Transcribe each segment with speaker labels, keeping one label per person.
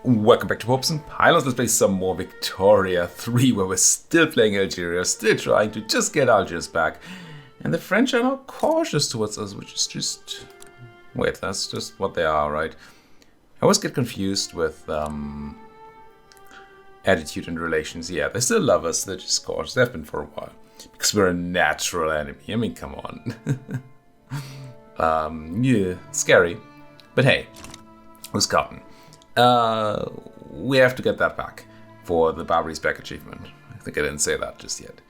Speaker 1: Welcome back to Popes and Pylons. Let's play some more Victoria 3, where we're still playing Algeria, still trying to just get Algiers back. And the French are now cautious towards us, which is just... Wait, that's just what they are, right? I always get confused with attitude and relations. Yeah, they still love us, they're just cautious. They've been for a while. Because we're a natural enemy. I mean, come on. Yeah, scary. But hey, who's cotton? We have to get that back for the Barbary's back achievement. I think I didn't say that just yet.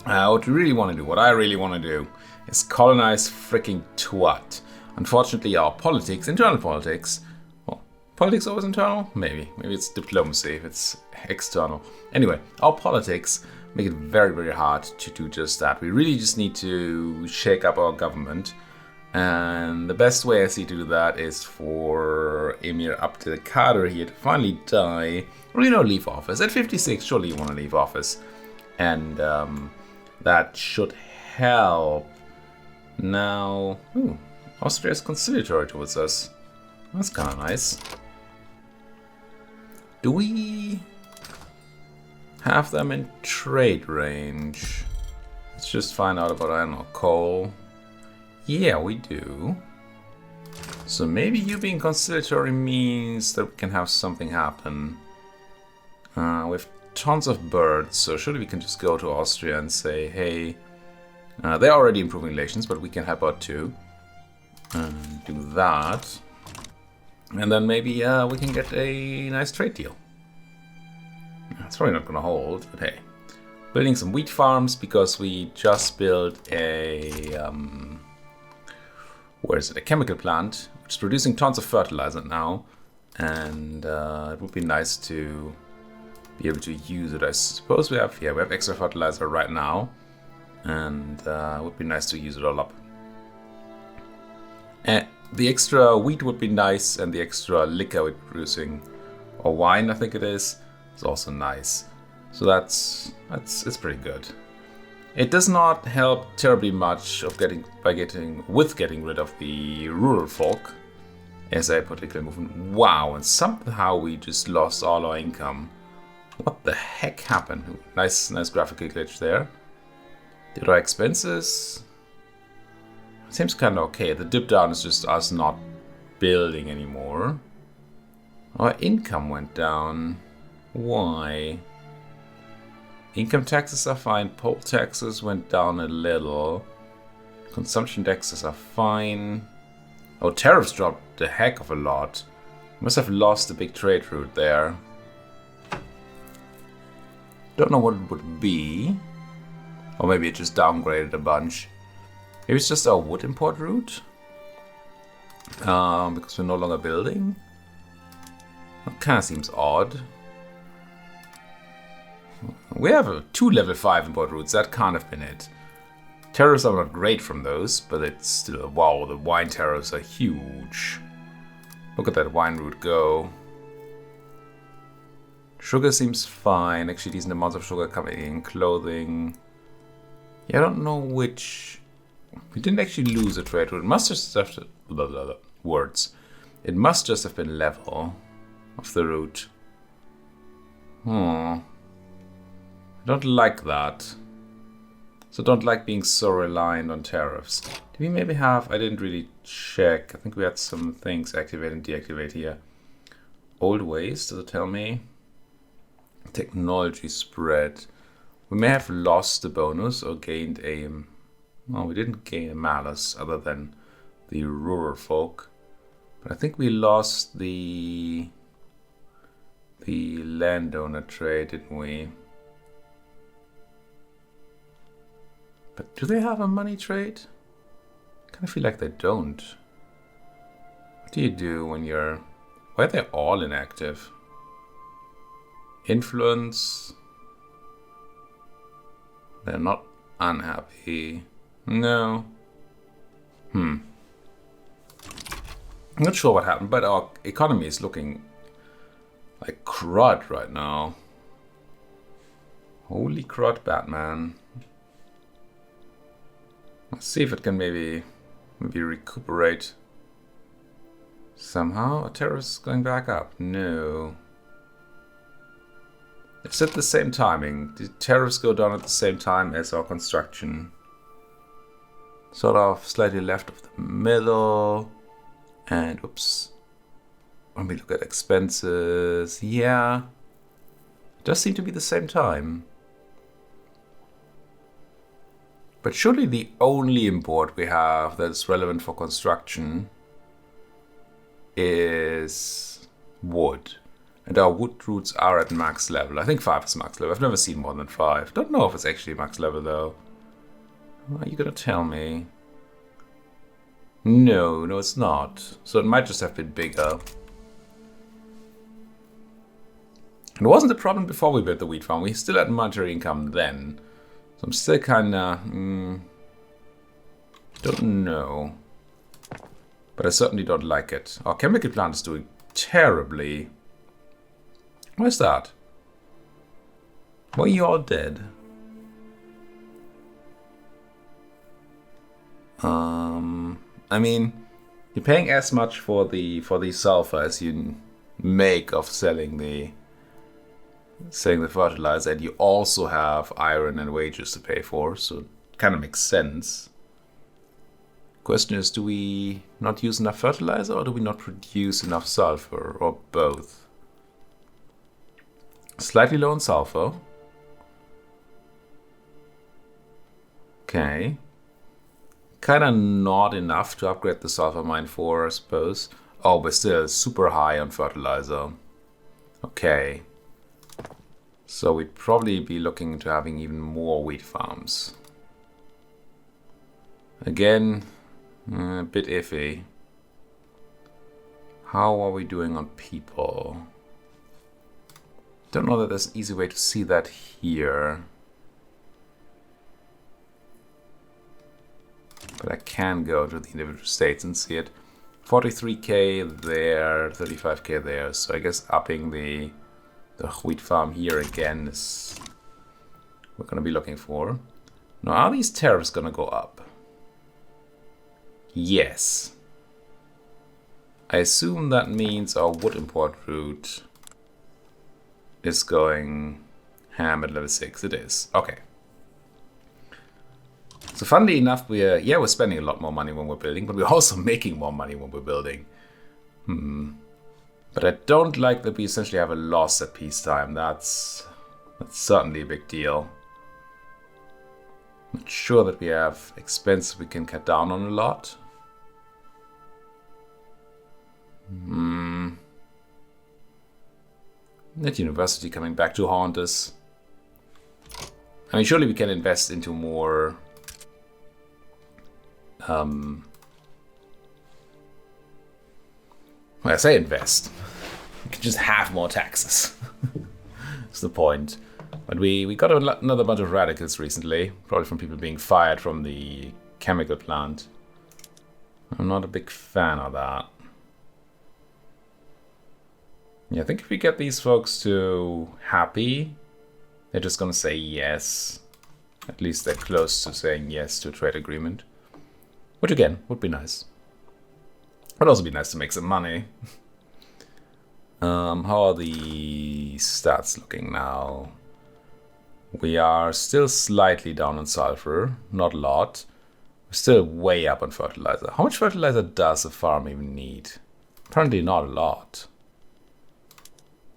Speaker 1: What we really want to do, what I really want to do, is colonize freaking Twat. Unfortunately, our politics, internal politics, well, politics always internal? Maybe it's diplomacy if it's external. Anyway, our politics make it very, very hard to do just that. We really just need to shake up our government. And the best way I see to do that is for Emir Abdelkader here to finally die. Or, leave office. At 56, surely you want to leave office. And that should help. Now, Austria's conciliatory towards us. That's kind of nice. Do we have them in trade range? Let's just find out about, I don't know, coal. Yeah, we do. So maybe you being conciliatory means that we can have something happen. We have tons of birds, so surely we can just go to Austria and say, hey, they're already improving relations, but we can help out too. Do that. And then maybe we can get a nice trade deal. It's probably not going to hold, but hey. Building some wheat farms because we just built a... where is it? A chemical plant, which is producing tons of fertilizer now. And it would be nice to be able to use it. I suppose we have extra fertilizer right now. And it would be nice to use it all up. And the extra wheat would be nice, and the extra liquor we're producing, or wine I think it is also nice. So it's pretty good. It does not help terribly much of getting rid of the rural folk as a particular movement. Wow, and somehow we just lost all our income. What the heck happened? Nice graphical glitch there. Did our expenses? Seems kind of okay. The dip down is just us not building anymore. Our income went down. Why? Income taxes are fine. Poll taxes went down a little. Consumption taxes are fine. Oh, tariffs dropped a heck of a lot. Must have lost a big trade route there. Don't know what it would be. Or maybe it just downgraded a bunch. Maybe it's just our wood import route. Because we're no longer building. That kind of seems odd. We have 2 level 5 import routes, that can't have been it. Tariffs are not great from those, but it's still, wow, the wine tariffs are huge. Look at that wine route go. Sugar seems fine, actually decent amounts of sugar coming in, clothing. Yeah, I don't know which... We didn't actually lose a trade route, it must just have to... Words. It must just have been level of the route. I don't like that. So don't like being so reliant on tariffs. Do we maybe have... I didn't really check. I think we had some things activate and deactivate here. Old ways, does it tell me? Technology spread. We may have lost the bonus or gained a... Well, we didn't gain a malus other than the rural folk. But I think we lost the landowner trade, didn't we? But do they have a money trade? I kind of feel like they don't. What do you do when you're... Why are they all inactive? Influence. They're not unhappy. No. I'm not sure what happened, but our economy is looking like crud right now. Holy crud, Batman. Let's see if it can maybe recuperate. Somehow, a tariff is going back up. No. It's at the same timing. The tariffs go down at the same time as our construction. Sort of slightly left of the middle. And oops. When we look at expenses, yeah. It does seem to be the same time. But surely the only import we have that is relevant for construction is wood. And our wood roots are at max level. I think 5 is max level. I've never seen more than 5. Don't know if it's actually max level though. Are you gonna tell me? No, it's not. So it might just have been bigger. It wasn't a problem before we built the wheat farm. We still had monetary income then. So I'm still kinda... don't know. But I certainly don't like it. Our chemical plant is doing terribly. Where's that? Why are you all dead? I mean, you're paying as much for the sulfur as you make of selling the fertilizer, and you also have iron and wages to pay for, so it kind of makes sense. Question is, do we not use enough fertilizer, or do we not produce enough sulfur, or both? Slightly low on sulfur. Okay. Kind of not enough to upgrade the sulfur mine for, I suppose. Oh, but still super high on fertilizer. Okay. So we'd probably be looking into having even more wheat farms. Again, a bit iffy. How are we doing on people? Don't know that there's an easy way to see that here. But I can go to the individual states and see it. 43k there, 35k there. So I guess upping the wheat farm here again is what we're going to be looking for. Now, are these tariffs going to go up? Yes. I assume that means our wood import route is going ham at level 6. It is. Okay. So funnily enough, we're spending a lot more money when we're building, but we're also making more money when we're building. But I don't like that we essentially have a loss at peacetime. That's certainly a big deal. Not sure that we have expenses we can cut down on a lot. That university coming back to haunt us. I mean, surely we can invest into more... When I say invest, we can just have more taxes. That's the point. But we got another bunch of radicals recently, probably from people being fired from the chemical plant. I'm not a big fan of that. Yeah, I think if we get these folks to happy, they're just gonna say yes. At least they're close to saying yes to a trade agreement. Which again, would be nice. Would also be nice to make some money. How are the stats looking now? We are still slightly down on sulfur, not a lot. We're still way up on fertilizer. How much fertilizer does a farm even need? Apparently not a lot.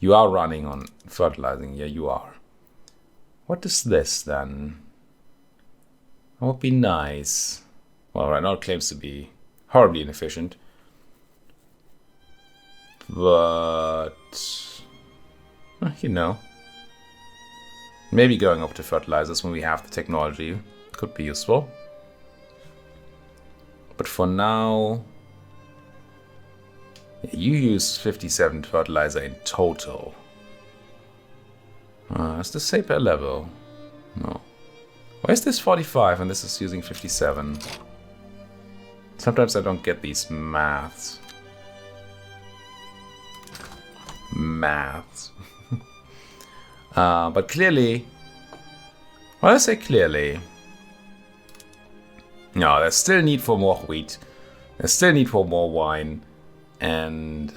Speaker 1: You are running on fertilizing, yeah you are. What is this then? That would be nice. Well, right now it claims to be horribly inefficient. But, you know, maybe going over to fertilizers when we have the technology could be useful. But for now, you use 57 fertilizer in total. Is this say per level? No. Why is this 45 and this is using 57? Sometimes I don't get these maths. But clearly, well, I say clearly, no, there's still need for more wheat. There's still need for more wine. and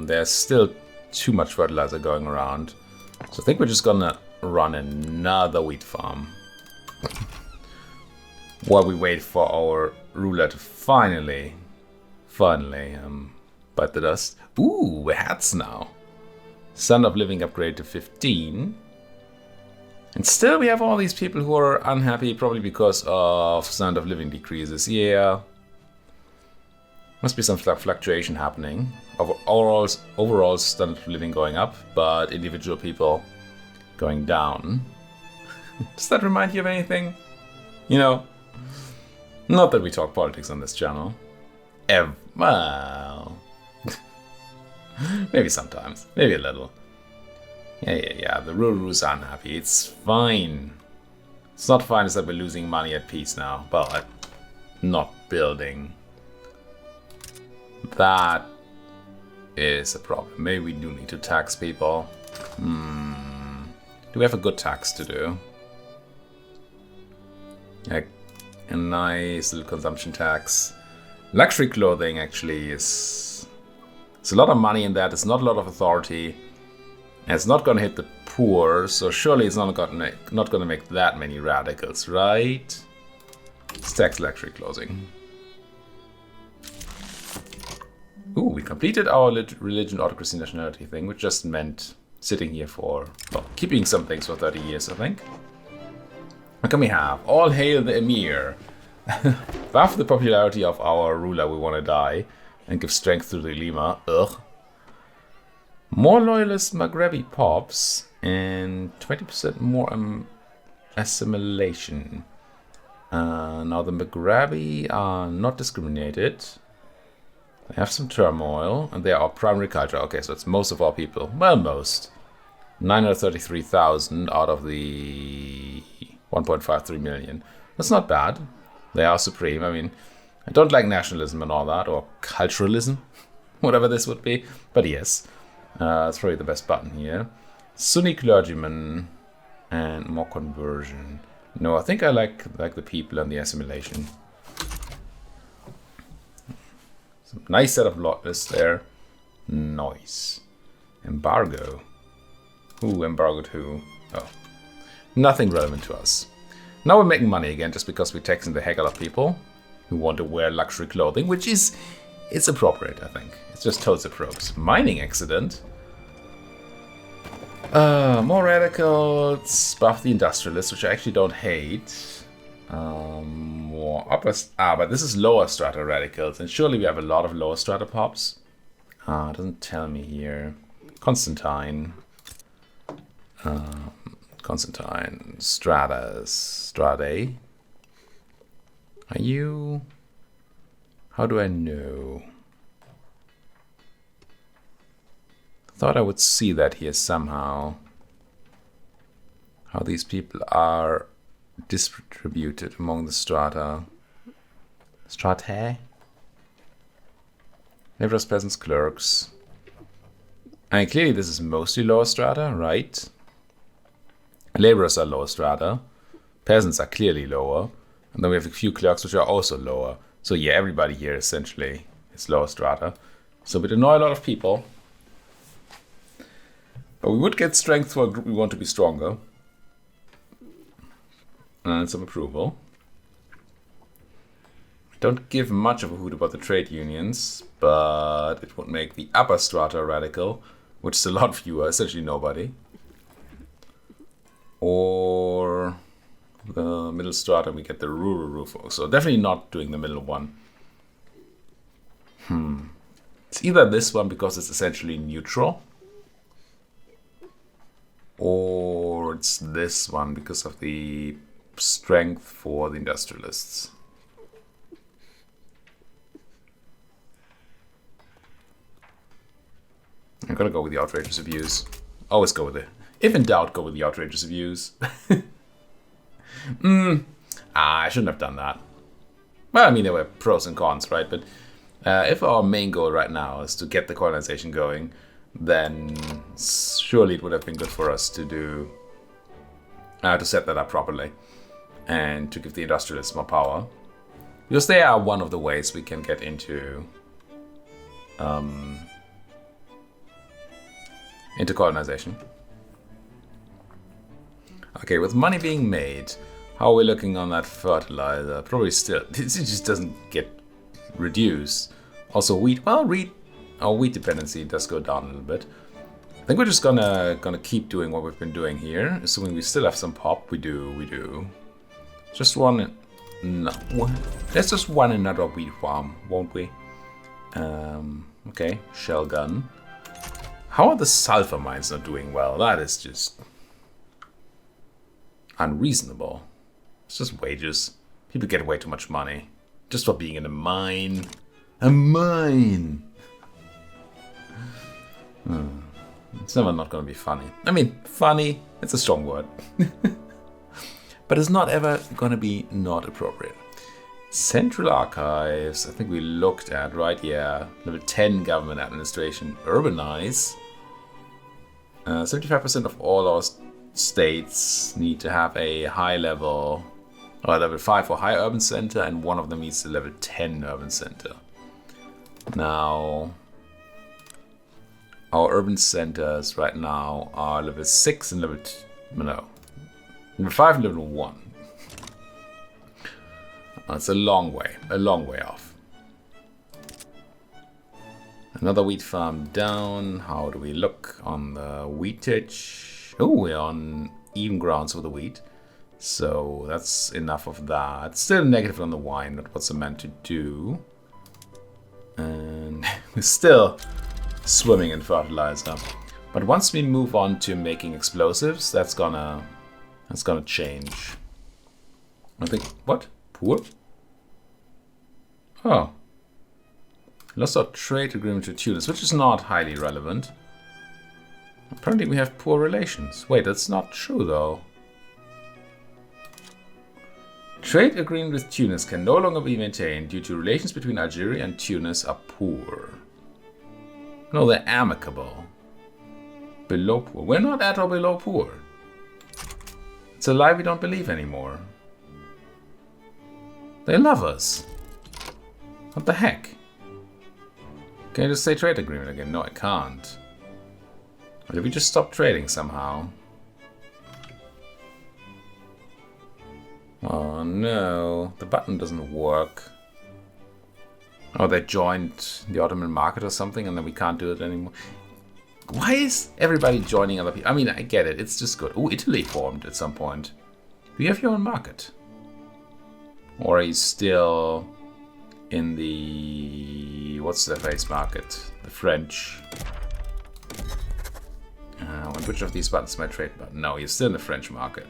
Speaker 1: there's still too much fertilizer going around. So I think we're just gonna run another wheat farm while we wait for our ruler to finally bite the dust. Ooh, we're hats now. Standard of living upgrade to 15. And still we have all these people who are unhappy, probably because of standard of living decreases. Yeah. Must be some fluctuation happening. Overall standard of living going up, but individual people going down. Does that remind you of anything? You know, not that we talk politics on this channel. Well, maybe sometimes, maybe a little. Yeah, the Rurus are unhappy. It's fine. It's not fine, it's that we're losing money at peace now. Well, at not building. That is a problem. Maybe we do need to tax people. Do we have a good tax to do? Like a nice little consumption tax. Luxury clothing actually is... There's a lot of money in that. It's not a lot of authority. And it's not going to hit the poor, so surely it's not going to make that many radicals, right? Let's tax luxury clothing. Ooh, we completed our religion, autocracy, nationality thing, which just meant sitting here for, well, keeping some things for 30 years, I think. What can we have? All hail the Emir. Buff the popularity of our ruler, we want to die, and give strength to the Lima. Ugh. More loyalist Maghrebi pops, and 20% more assimilation. Now the Maghrebi are not discriminated. They have some turmoil, and they are primary culture. Okay, so it's most of our people. Well, most. 933,000 out of the 1.53 million. That's not bad. They are supreme. I mean, I don't like nationalism and all that, or culturalism, whatever this would be. But yes, it's probably the best button here. Sunni clergymen and more conversion. No, I think I like the people and the assimilation. Some nice set of lot lists there. Nice. Embargo. Who embargoed who? Oh, nothing relevant to us. Now we're making money again just because we're taxing the heck out of people who want to wear luxury clothing, which is, it's appropriate, I think. It's just totes appropriate. Mining accident. More radicals. Buff the industrialists, which I actually don't hate. More upper... but this is lower strata radicals, and surely we have a lot of lower strata pops. It doesn't tell me here. Constantine. Constantine. Strade. Are you... How do I know? Thought I would see that here somehow. How these people are distributed among the strata. Stratae? Laborers, peasants, clerks. I mean, clearly this is mostly lower strata, right? Laborers are lower strata. Peasants are clearly lower. And then we have a few clerks which are also lower. So yeah, everybody here essentially is lower strata. So we'd annoy a lot of people. But we would get strength for a group we want to be stronger. And some approval. Don't give much of a hoot about the trade unions, but it would make the upper strata radical, which is a lot fewer, essentially nobody. Or the middle strata, we get the rural folks. So definitely not doing the middle one. It's either this one because it's essentially neutral, or it's this one because of the strength for the industrialists. I'm gonna go with the outrageous abuse. Always go with it. If in doubt, go with the outrageous abuse. I shouldn't have done that. Well, I mean, there were pros and cons, right? But if our main goal right now is to get the colonization going, then surely it would have been good for us to do to set that up properly and to give the industrialists more power, because they are one of the ways we can get into into colonization. Okay, with money being made, how are we looking on that fertilizer? Probably still, it just doesn't get reduced. Also wheat, well, our wheat dependency does go down a little bit. I think we're just gonna keep doing what we've been doing here, assuming we still have some pop. We do. Just one, no, let's just run another wheat farm, won't we? Okay, shell gun. How are the sulfur mines not doing well? That is just unreasonable. It's just wages. People get way too much money just for being in a mine. A mine! It's never not gonna be funny. I mean, funny, it's a strong word. But it's not ever gonna be not appropriate. Central Archives, I think we looked at, right? Yeah. Level 10 Government Administration. Urbanize. 75% of all our states need to have a high level, or level 5 for high urban center, and one of them needs a level 10 urban center. Now, our urban centers right now are level 6 and level 5 and level 1. It's a long way off. Another wheat farm down. How do we look on the wheatage? Oh, we're on even grounds with the wheat. So that's enough of that. Still negative on the wine, not what's it meant to do. And we're still swimming in fertilizer. But once we move on to making explosives, that's gonna change. I think, what? Poor? Oh. Lost our trade agreement with Tunis, which is not highly relevant. Apparently we have poor relations. Wait, that's not true though. Trade agreement with Tunis can no longer be maintained due to relations between Algeria and Tunis are poor. No, they're amicable. Below poor. We're not at or below poor. It's a lie we don't believe anymore. They love us. What the heck? Can I just say trade agreement again? No, I can't. Or did we just stop trading somehow? Oh no, the button doesn't work. Oh, they joined the Ottoman market or something and then we can't do it anymore. Why is everybody joining other people? I mean, I get it, it's just good. Oh, Italy formed at some point. Do you have your own market? Or are you still in the... what's their face market? The French. Which of these buttons is my trade button? No, you're still in the French market.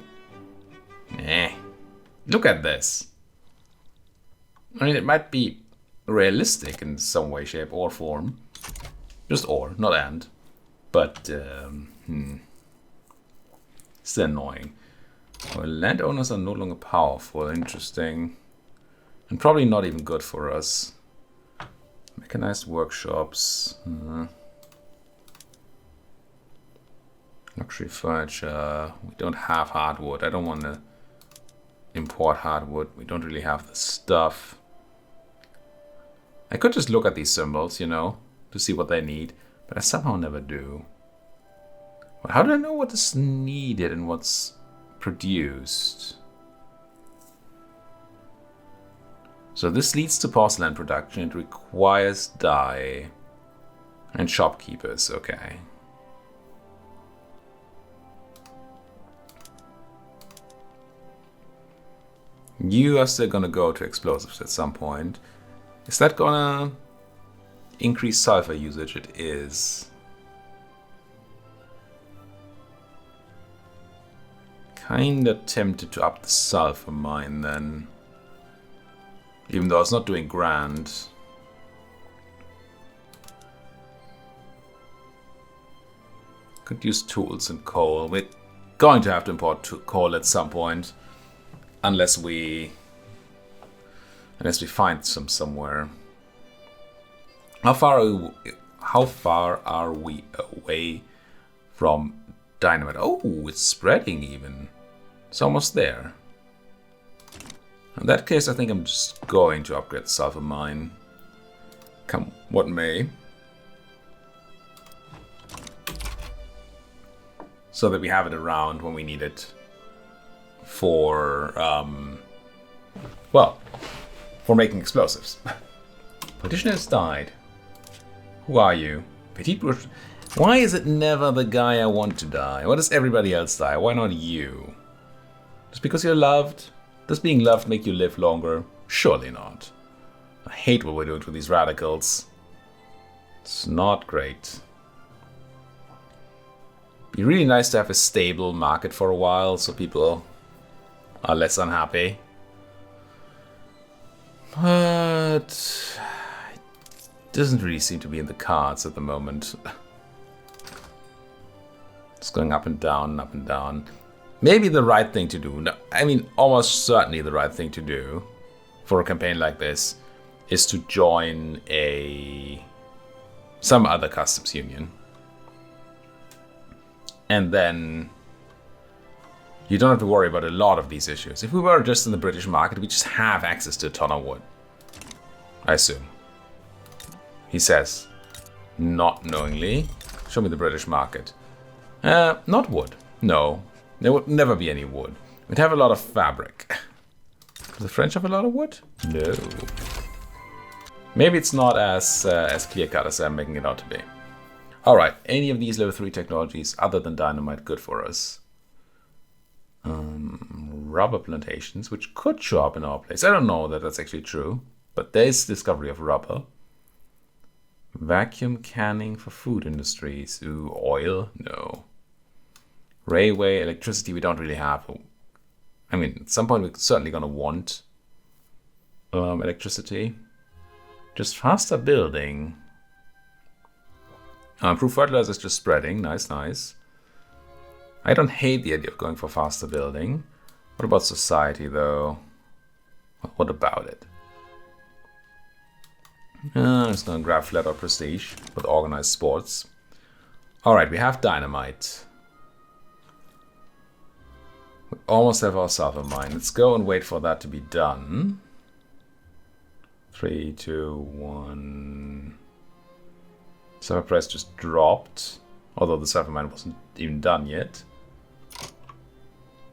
Speaker 1: Eh. Look at this. I mean, it might be realistic in some way, shape, or form. Just or, not and. But, still annoying. Well, landowners are no longer powerful. Interesting. And probably not even good for us. Mechanized workshops. Luxury furniture. We don't have hardwood. I don't want to import hardwood. We don't really have the stuff. I could just look at these symbols, you know, to see what they need. But I somehow never do. But how do I know what is needed and what's produced? So this leads to porcelain production. It requires dye and shopkeepers. Okay. You are still gonna go to explosives at some point. Is that gonna increase sulfur usage? It is. Kinda tempted to up the sulfur mine then. Even though it's not doing grand. Could use tools and coal. We're going to have to import coal at some point. Unless we find some somewhere. How far are we away from dynamite? Oh, it's spreading even. It's almost there. In that case, I think I'm just going to upgrade the sulfur mine. Come what may. so that we have it around when we need it for, for making explosives. Politician has died. Who are you? Petit Bourgeois. Why is it never the guy I want to die? Why does everybody else die? Why not you? Just because you're loved? Does being loved make you live longer? Surely not. I hate what we're doing to these radicals. It's not great. Be really nice to have a stable market for a while so people are less unhappy. But it doesn't really seem to be in the cards at the moment. It's going up and down, up and down. Maybe the right thing to do, no, I mean almost certainly the right thing to do for a campaign like this is to join some other customs union. And then you don't have to worry about a lot of these issues. If we were just in the British market, we just have access to a ton of wood. I assume. He says, not knowingly. Show me the British market. Not wood. No. There would never be any wood. We'd have a lot of fabric. Do the French have a lot of wood? No. Maybe it's not as clear-cut as I'm making it out to be. Alright, any of these level 3 technologies other than dynamite good for us? Rubber plantations, which could show up in our place. I don't know that that's actually true, but there's discovery of rubber. Vacuum canning for food industries. Ooh, oil? No. Railway, electricity we don't really have. I mean, at some point we're certainly going to want electricity. Just faster building. Improved fertilizer is just spreading. Nice, nice. I don't hate the idea of going for faster building. What about society, though? What about it? I'm just going to grab flat out prestige with organized sports. Alright, we have dynamite. We almost have our sulfur mine. Let's go and wait for that to be done. 3, 2, 1... Sulfur price just dropped, although the sulfur mine wasn't even done yet.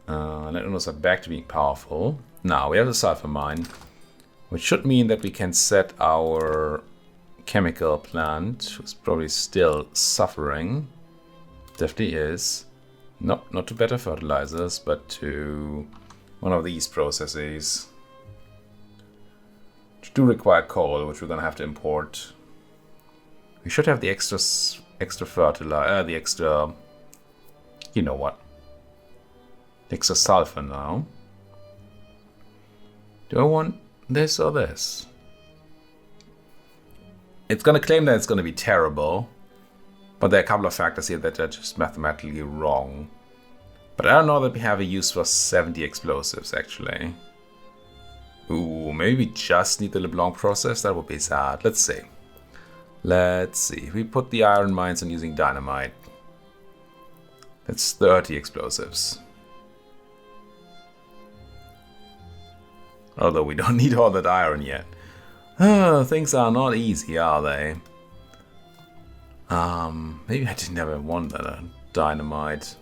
Speaker 1: Let us back to being powerful. Now we have the sulfur mine, which should mean that we can set our chemical plant, who's probably still suffering. Definitely is. No, not to better fertilizers, but to one of these processes, which do require coal, which we're gonna have to import. We should have the extra fertilizer, the extra, you know what, the extra sulfur now. Do I want this or this? It's going to claim that it's going to be terrible, but there are a couple of factors here that are just mathematically wrong. But I don't know that we have a use for 70 explosives, actually. Ooh, maybe we just need the LeBlanc process? That would be sad. Let's see. Let's see. If we put the iron mines on using dynamite, that's 30 explosives. Although we don't need all that iron yet. Things are not easy, are they? Maybe I didn't ever want that dynamite.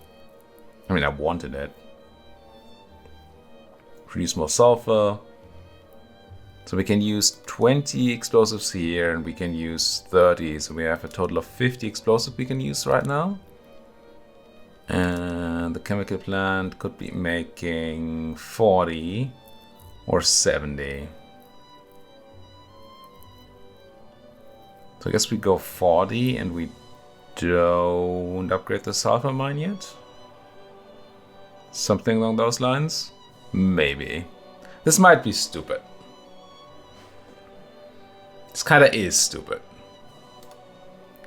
Speaker 1: I mean, I wanted it. Produce more sulfur. So we can use 20 explosives here and we can use 30. So we have a total of 50 explosives we can use right now. And the chemical plant could be making 40 or 70. So I guess we go 40 and we don't upgrade the sulfur mine yet. Something along those lines? Maybe. This might be stupid. This kinda is stupid.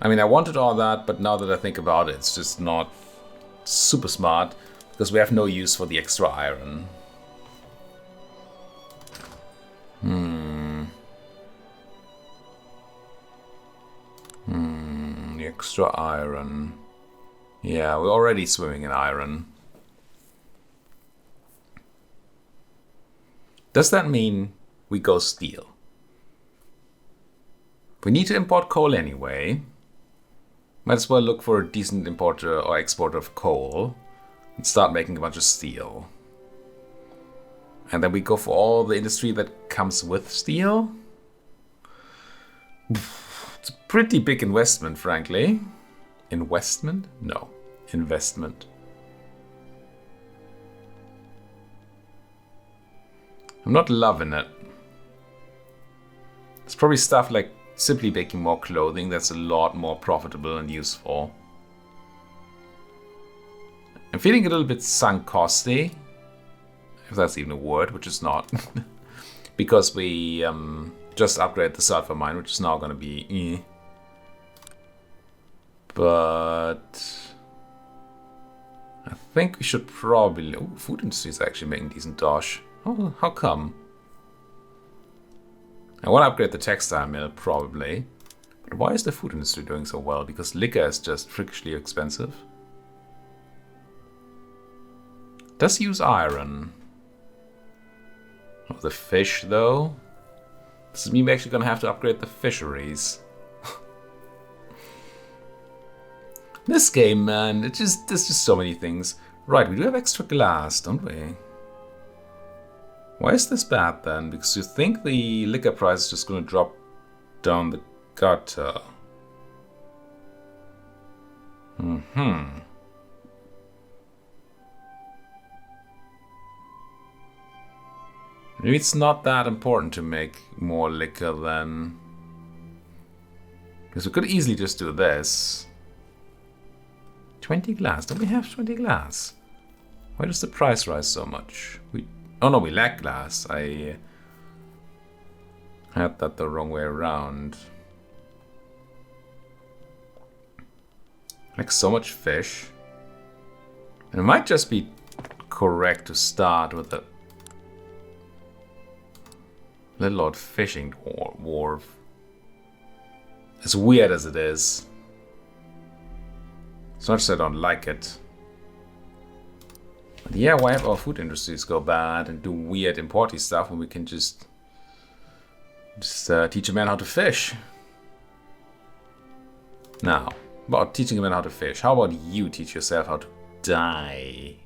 Speaker 1: I mean, I wanted all that, but now that I think about it, it's just not super smart because we have no use for the extra iron. The extra iron. Yeah, we're already swimming in iron. Does that mean we go steel? We need to import coal anyway. Might as well look for a decent importer or exporter of coal and start making a bunch of steel. And then we go for all the industry that comes with steel. It's a pretty big investment, frankly. Investment? No. Investment. I'm not loving it. It's probably stuff like simply making more clothing that's a lot more profitable and useful. I'm feeling a little bit sunk costy, if that's even a word, which is not. Because we just upgraded the sulfur mine, which is now going to be But I think we should probably... Oh, food industry is actually making decent dosh. Oh, how come? I want to upgrade the textile mill, probably. But why is the food industry doing so well? Because liquor is just freakishly expensive. Does use iron. Oh, the fish, though? Does it mean we're actually going to have to upgrade the fisheries? This game, man, there's just so many things. Right, we do have extra glass, don't we? Why is this bad then? Because you think the liquor price is just going to drop down the gutter. Maybe it's not that important to make more liquor then. Because we could easily just do this. 20 glass. Don't we have 20 glass? Why does the price rise so much? Oh no, we lack glass. I had that the wrong way around. Like so much fish. And it might just be correct to start with a little odd fishing wharf. As weird as it is. It's not just I don't like it. But yeah, why have our food industries go bad and do weird importy stuff when we can just teach a man how to fish? Now, about teaching a man how to fish, how about you teach yourself how to die?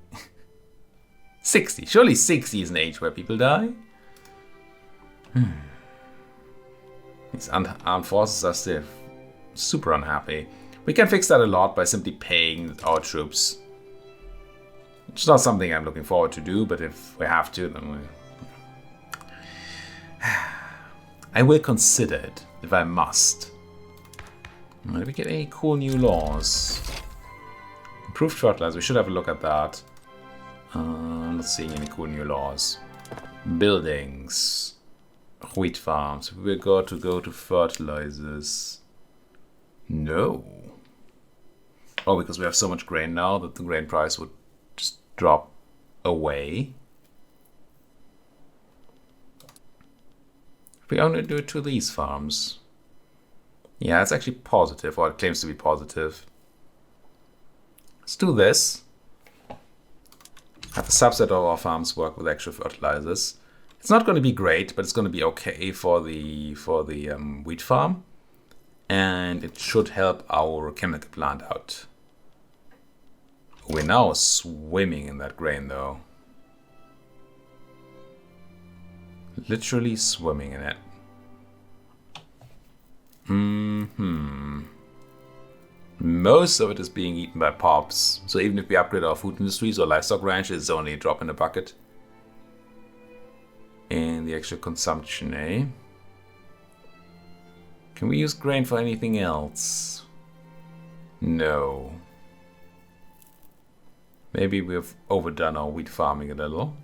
Speaker 1: 60. Surely 60 is an age where people die? These armed forces are still super unhappy. We can fix that a lot by simply paying our troops. It's not something I'm looking forward to do, but if we have to, then I will consider it if I must. Did we get any cool new laws? Improved fertilizer, we should have a look at that. I'm not seeing any cool new laws. Buildings. Wheat farms. We're going to go to fertilizers. No. Oh, because we have so much grain now that the grain price would just drop away. We only do it to these farms. Yeah, it's actually positive, or it claims to be positive. Let's do this. Have a subset of our farms work with extra fertilizers. It's not going to be great, but it's going to be okay for the wheat farm. And it should help our chemical plant out. We're now swimming in that grain, though. Literally swimming in it. Most of it is being eaten by pops. So even if we upgrade our food industries or livestock ranches, it's only a drop in the bucket. And the extra consumption, eh? Can we use grain for anything else? No. Maybe we've overdone our wheat farming a little.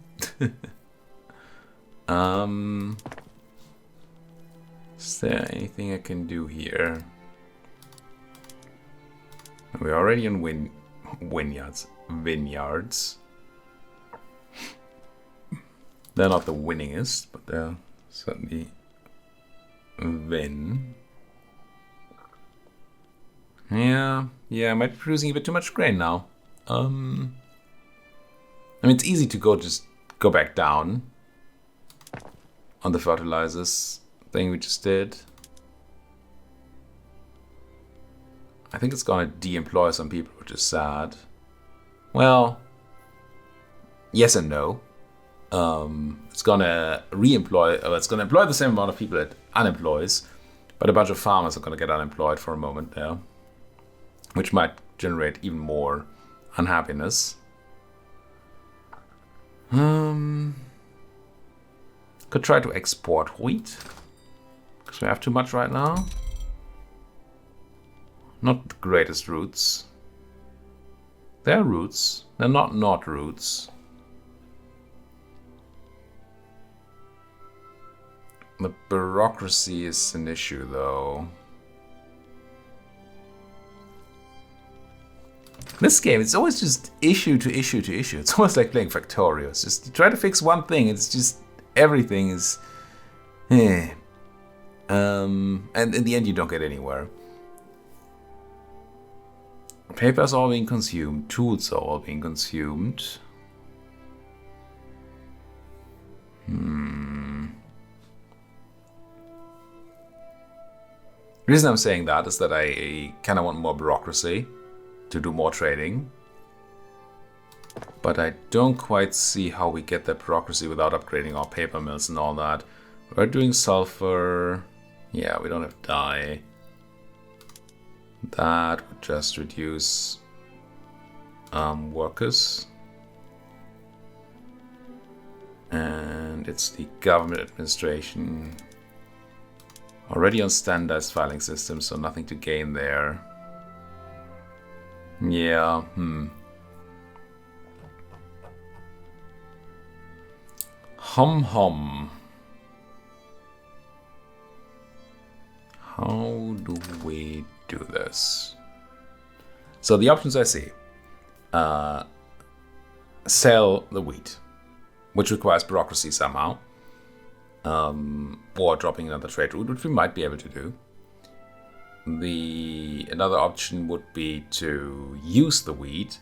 Speaker 1: Is there anything I can do here? We're already in vineyards. They're not the winningest, but they're certainly win. Yeah, I might be producing a bit too much grain now. I mean, it's easy to just go back down on the fertilizers thing we just did. I think it's gonna de-employ some people, which is sad. Well, yes and no. It's gonna it's gonna employ the same amount of people it unemploys, but a bunch of farmers are gonna get unemployed for a moment there, which might generate even more unhappiness. Could try to export wheat, because we have too much right now. Not the greatest routes. They're routes. They're not routes. The bureaucracy is an issue, though. This game, it's always just issue to issue to issue. It's almost like playing Factorio. It's just you try to fix one thing. It's just everything is, and in the end, you don't get anywhere. Papers are all being consumed. Tools are all being consumed. The reason I'm saying that is that I kind of want more bureaucracy to do more trading. But I don't quite see how we get that bureaucracy without upgrading our paper mills and all that. We're doing sulfur. Yeah, we don't have dye. That would just reduce workers. And it's the government administration. Already on standardized filing systems, so nothing to gain there. Yeah, Hum. How do we do this? So the options I see. Sell the wheat, which requires bureaucracy somehow. Or dropping another trade route, which we might be able to do. Another option would be to use the wheat,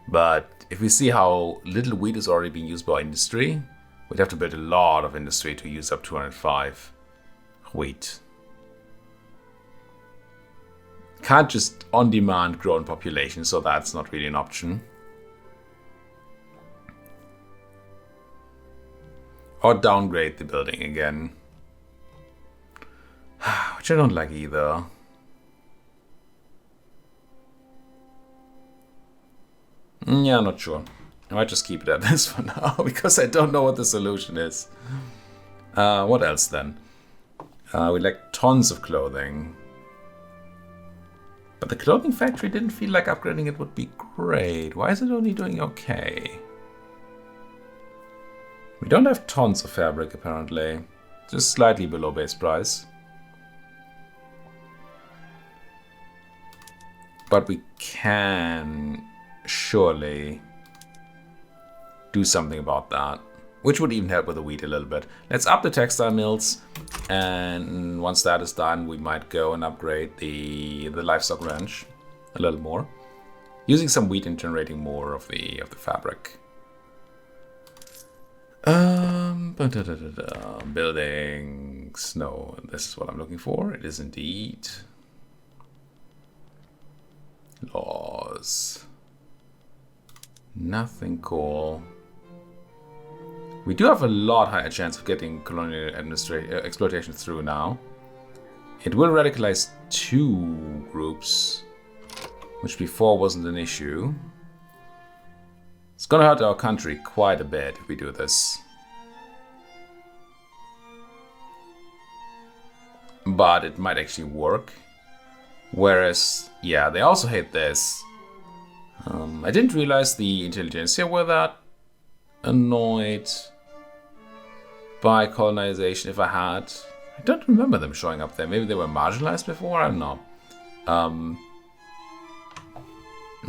Speaker 1: but if we see how little wheat is already being used by industry, we'd have to build a lot of industry to use up 205 wheat. Can't just on-demand grow in population, so that's not really an option. Or downgrade the building again. Which I don't like either. Yeah, not sure. I might just keep it at this for now, because I don't know what the solution is. What else then? We like tons of clothing. But the clothing factory didn't feel like upgrading it would be great. Why is it only doing okay? We don't have tons of fabric, apparently. Just slightly below base price. But we can surely do something about that, which would even help with the wheat a little bit. Let's up the textile mills, and once that is done, we might go and upgrade the livestock ranch a little more, using some wheat and generating more of the fabric. Buildings. No, this is what I'm looking for. It is indeed. Laws. Nothing cool. We do have a lot higher chance of getting colonial exploitation through now. It will radicalize 2 groups, which before wasn't an issue. It's gonna hurt our country quite a bit if we do this. But it might actually work. Whereas, yeah, they also hate this. I didn't realize the intelligentsia were that annoyed by colonization. If I had, I don't remember them showing up there. Maybe they were marginalized before, I don't know.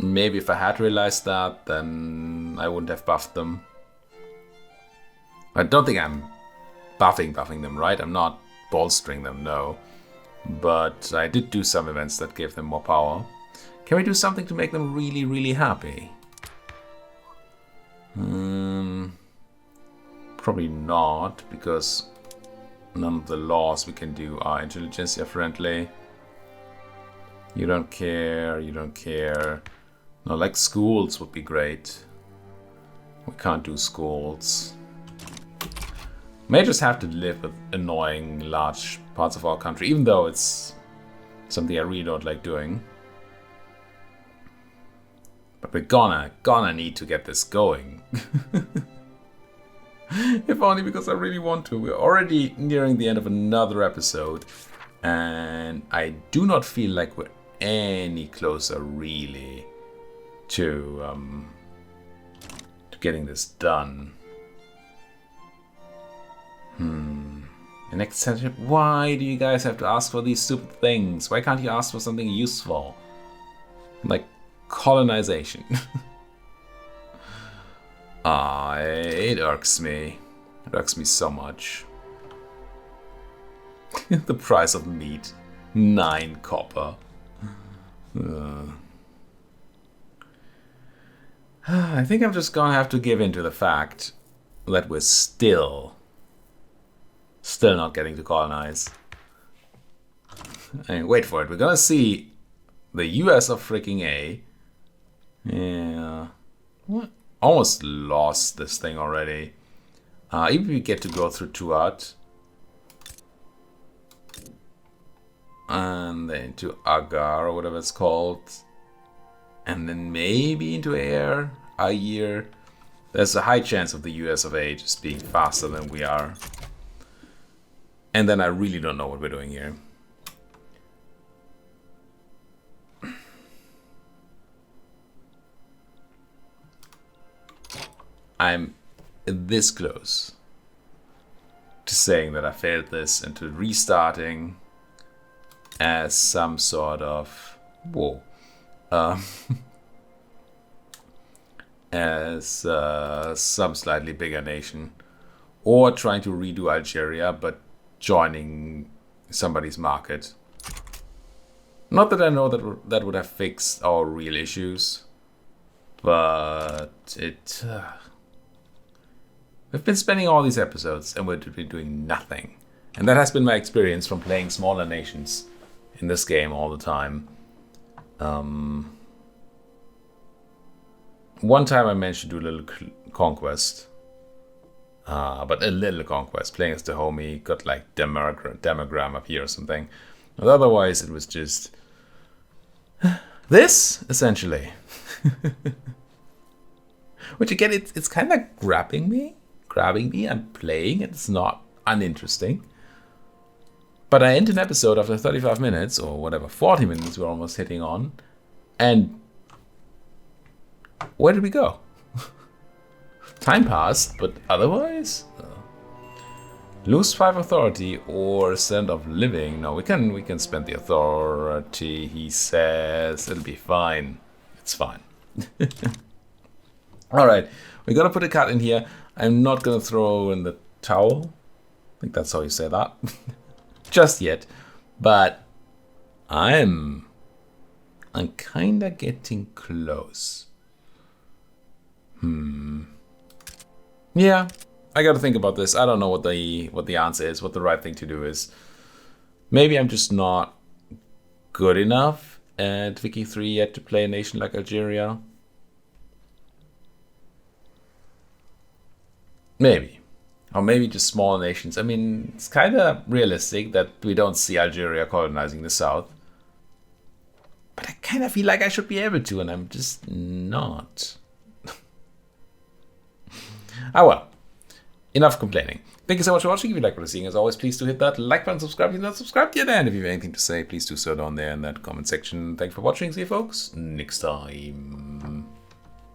Speaker 1: Maybe if I had realized that, then I wouldn't have buffed them. I don't think I'm buffing them, right? I'm not bolstering them, no. But I did do some events that gave them more power. Can we do something to make them really, really happy? Probably not, because none of the laws we can do are intelligentsia friendly. You don't care, you don't care. No, like schools would be great. We can't do schools. May just have to live with annoying large parts of our country, even though it's something I really don't like doing. But we're gonna need to get this going. If only because I really want to. We're already nearing the end of another episode, and I do not feel like we're any closer really to getting this done. An extension. Why do you guys have to ask for these stupid things? Why can't you ask for something useful? Like colonization. It irks me. It irks me so much. The price of meat. 9 copper. I think I'm just gonna have to give in to the fact that we're still not getting to colonize. I mean, wait for it. We're gonna see the US of freaking A. Yeah. What? Almost lost this thing already. Even if we get to go through Tuat. And then to Agar or whatever it's called. And then maybe into Air, Ayer. There's a high chance of the US of A just being faster than we are. And then I really don't know what we're doing here. I'm this close to saying that I failed this and to restarting as some sort of as some slightly bigger nation, or trying to redo Algeria but joining somebody's market. Not that I know that would have fixed our real issues, but it we've been spending all these episodes and we've been doing nothing. And that has been my experience from playing smaller nations in this game all the time. One time I managed to do a little conquest. But a little conquest. Playing as the homie, got like demogram up here or something. But otherwise it was just this, essentially. Which again, it's kind of grabbing me. I'm playing, it's not uninteresting. But I end an episode after 35 minutes, or whatever, 40 minutes we're almost hitting on. And where did we go? Time passed, but otherwise? Lose 5 authority or send of living. No, we can spend the authority, he says. It'll be fine. It's fine. Alright, we're gonna put a cut in here. I'm not gonna throw in the towel. I think that's how you say that. Just yet. But I'm kinda getting close. Yeah, I gotta think about this. I don't know what the answer is, what the right thing to do is. Maybe I'm just not good enough at Wiki 3 yet to play a nation like Algeria. Maybe. Or maybe just small nations. I mean, it's kind of realistic that we don't see Algeria colonizing the south. But I kind of feel like I should be able to, and I'm just not. Ah well. Enough complaining. Thank you so much for watching. If you like what you're seeing, as always, please do hit that like button, subscribe if you're not subscribed yet, and if you have anything to say, please do so down there in that comment section. Thank you for watching. See you folks next time.